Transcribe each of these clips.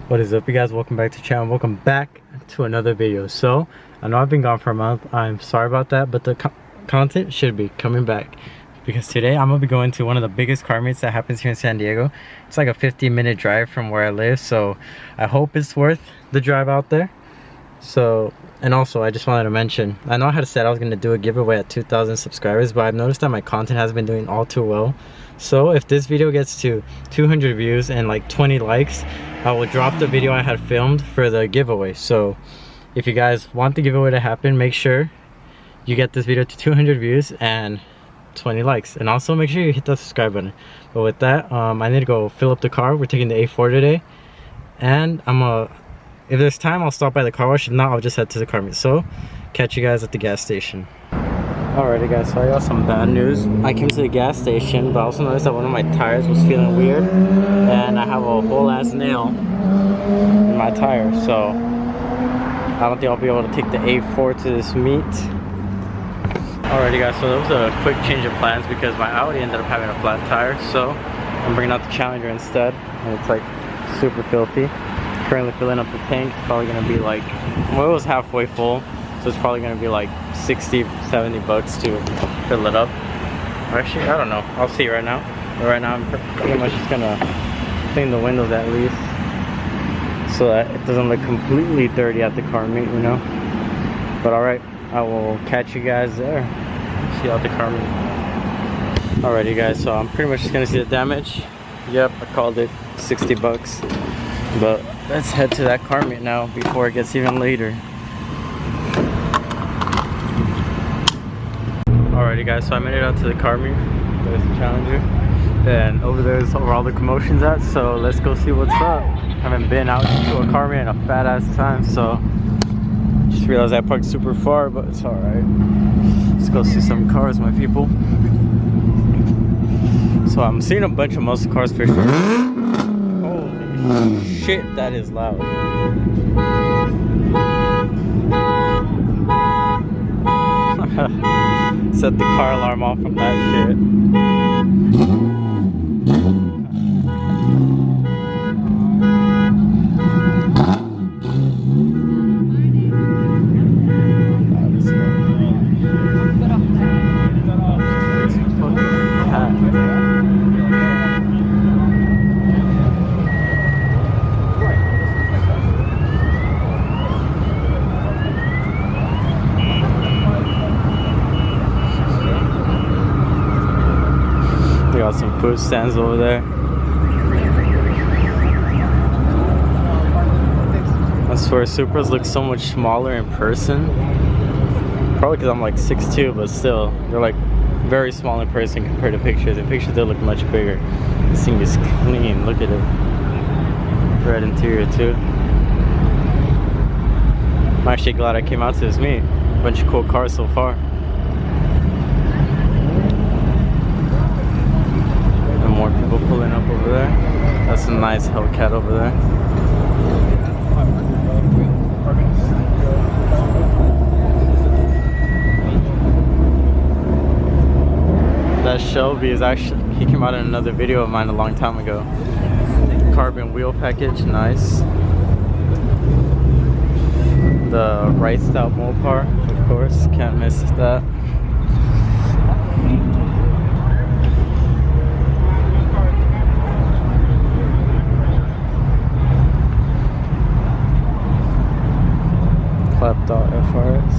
What is up, you guys? Welcome back to the channel. Welcome back to another video. So I know I've been gone for a month. I'm sorry about that, but the content should be coming back because today I'm gonna be going to one of the biggest car meets that happens here in San Diego. It's like a 15-minute drive from where I live, so I hope it's worth the drive out there. So, and also I just wanted to mention, I know I had said I was gonna do a giveaway at 2,000 subscribers, but I've noticed that my content has been doing all too well. So if this video gets to 200 views and like 20 likes, I will drop the video I had filmed for the giveaway. So if you guys want the giveaway to happen, make sure you get this video to 200 views and 20 likes, and also make sure you hit the subscribe button. But with that, I need to go fill up the car. We're taking the A4 today, and if there's time, I'll stop by the car wash. If not, I'll just head to the car meet. So catch you guys at the gas station. Alrighty guys, so I got some bad news. I came to the gas station, but I also noticed that one of my tires was feeling weird, and I have a whole ass nail in my tire, so I don't think I'll be able to take the A4 to this meet. Alrighty guys, so that was a quick change of plans because my Audi ended up having a flat tire, so I'm bringing out the Challenger instead, and it's like super filthy. Currently filling up the tank. It's probably gonna be like, well, it was halfway full, so it's probably gonna be like 60-70 bucks to fill it up. Or actually, I don't know, I'll see right now. But right now I'm pretty much just gonna clean the windows at least, so that it doesn't look completely dirty at the car meet, you know. But alright, I will catch you guys there. See you at the car meet. Alrighty guys, so I'm pretty much just gonna see the damage. Yep, I called it, 60 bucks. But let's head to that car meet now before it gets even later. Alrighty guys, so I made it out to the car meet. There's the Challenger, and over there is where all the commotion's at, so let's go see what's up. Haven't been out to a car meet in a fat ass time, so just realized I parked super far, but it's alright. Let's go see some cars, my people. So I'm seeing a bunch of muscle cars for sure. Holy shit, that is loud. Set the car alarm off from that shit. Got some food stands over there. I swear Supras look so much smaller in person. Probably because I'm like 6'2", but still, they're like very small in person compared to pictures. In pictures they look much bigger. This thing is clean, look at it. Red interior too. I'm actually glad I came out to this meet. Bunch of cool cars so far. More people pulling up over there. That's a nice Hellcat over there. That Shelby is actually, he came out in another video of mine a long time ago. Carbon wheel package, nice. The right stout Mopar, of course, can't miss that. Clapped out FRS.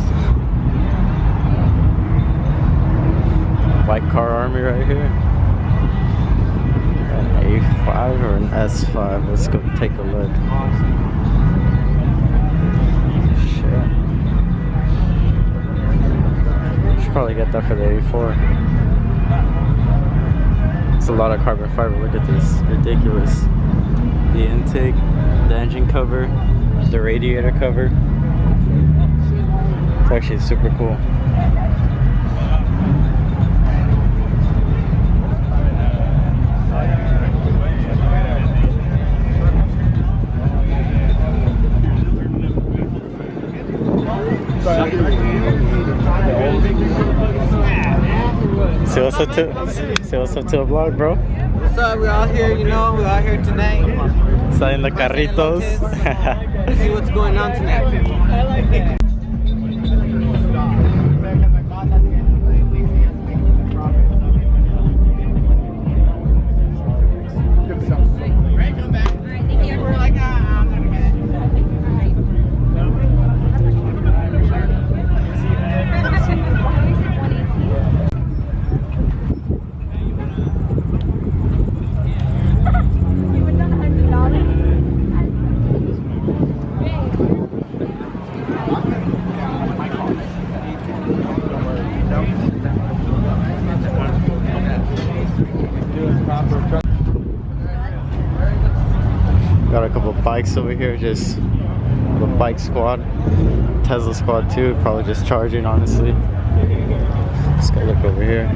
White car army right here. An A5 or an S5. Let's go take a look. Shit. Should probably get that for the A4. It's a lot of carbon fiber. Look at this. Ridiculous. The intake, the engine cover, the radiator cover. It's actually super cool. Say what's up to the vlog, bro. What's up? We're out here, you know, we're out here tonight. Selling the carritos. Let's see what's going on tonight. I like it. Got a couple bikes over here, just the bike squad, Tesla squad too, probably just charging honestly. Just gotta look over here.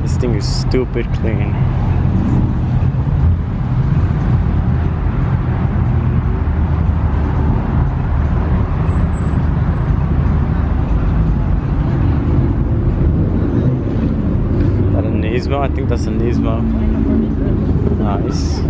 This thing is stupid clean. Is that a Nismo? I think that's a Nismo. Nice.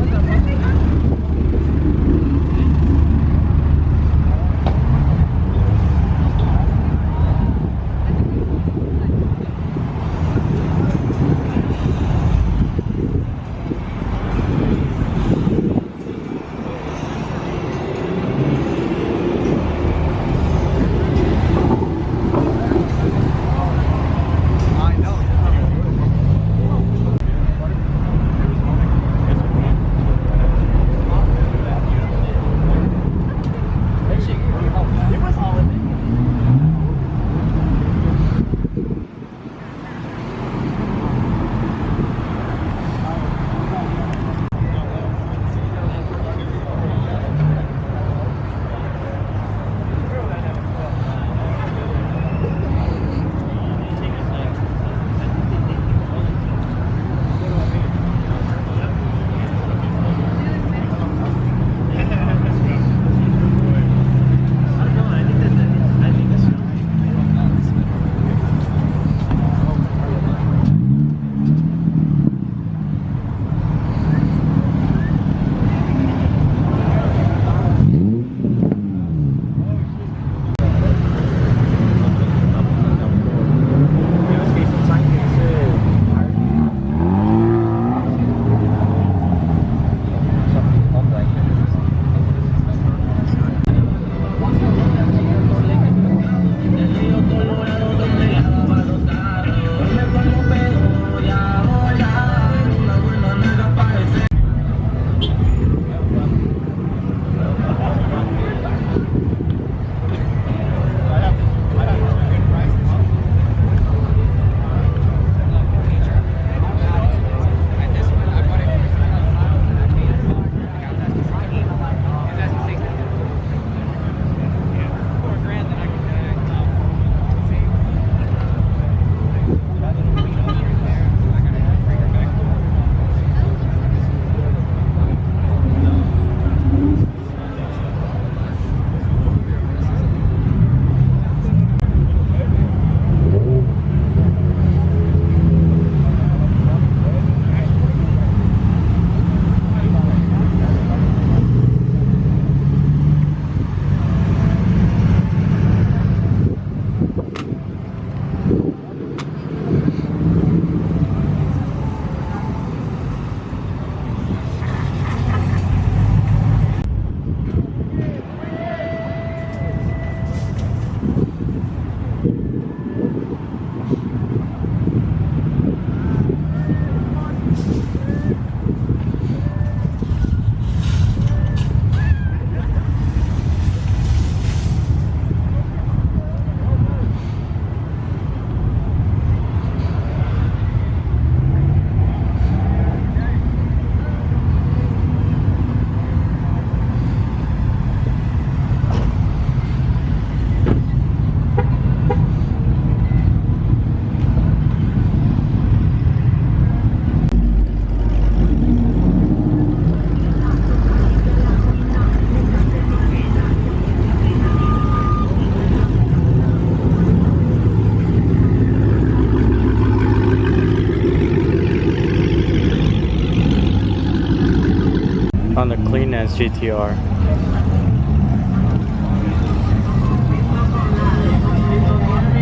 nice GTR.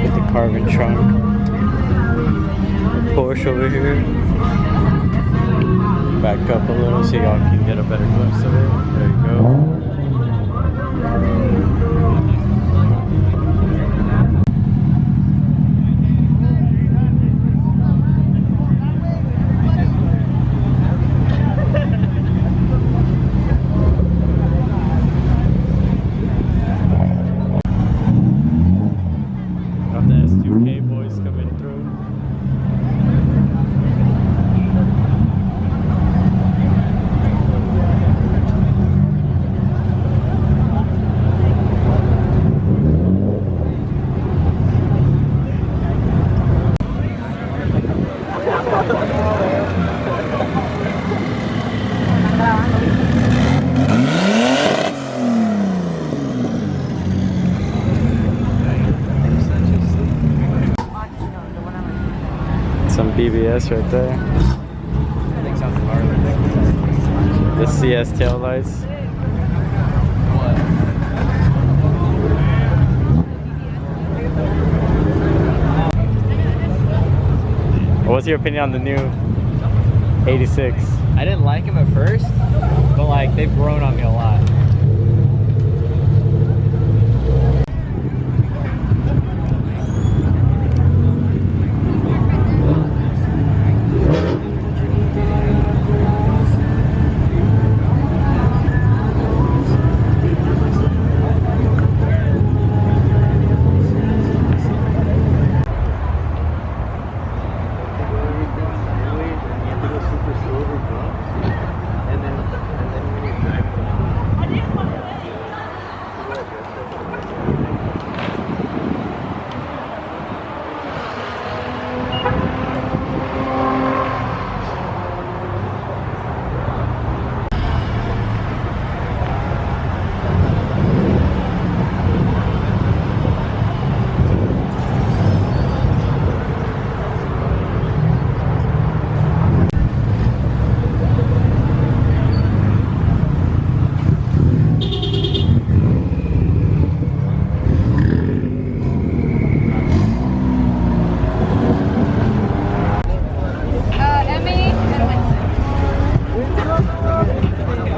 With the carbon trunk. Porsche over here. Back up a little so y'all can get a better glimpse of it. There you go. Got the S2K boys coming through. Some BBS right there. The CS tail lights. What's your opinion on the new 86? I didn't like him at first, but like they've grown on me a lot.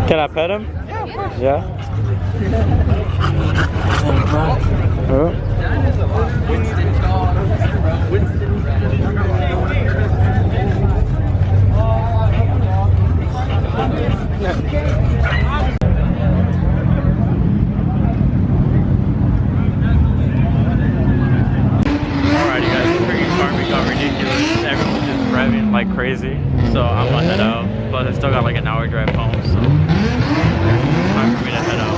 Can I pet him? Yeah. Oh. Alrighty guys, the freaking car got ridiculous. Everyone's just revving like crazy. So I'm gonna head out. Plus I still got like an hour drive home, so time for me to head out.